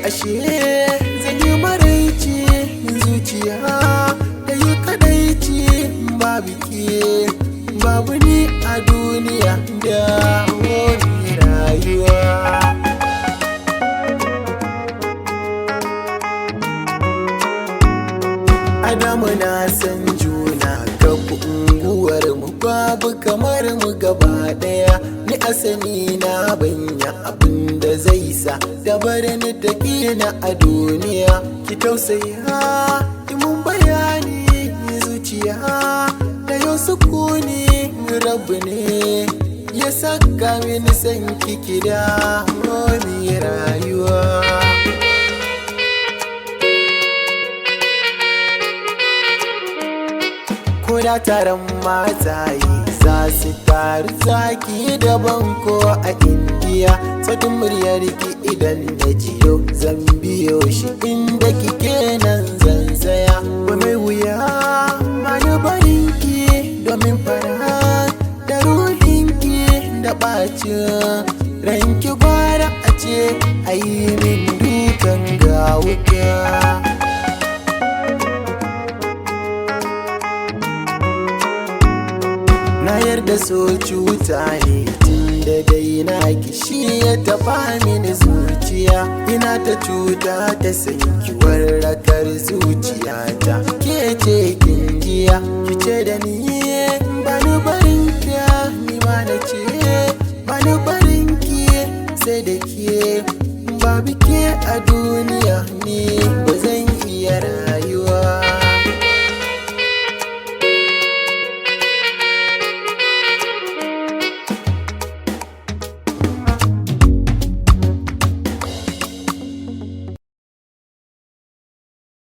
ashe zan yi maraici zuciya da yi kadaici babu ke babu ni a duniya da wani rayuwa. Adamu na san juna ga unguwar mu babu kamar mu gaba daya, ni asani na banya abin da zai sa da ni ta na a duniya. Ki tausaya ki mun bayani zuciya da yau sukuni rabu ne ya saka mini san kiki da wani rayuwa. Koda taron mataye za su taru zaki daban ko a indiya, sautin muryar ki idan na jiyo zan biyo shi inda kike nan zan tsaya. Ba mai wuya mani barinki domin fara da ruhinki da ɓacin ranki gwara a ce a yi min dukan ga wuka. Na yarda so cuta ne tun da dai na kishi ya taɓa mini zuciya, ina ta cuta ta sankiwar rakar zuciyata. Ke ce kin jiya ki ce da ni bani barin ki, ni ma na ce bani barin ki sai da ke babu ke a duniya ni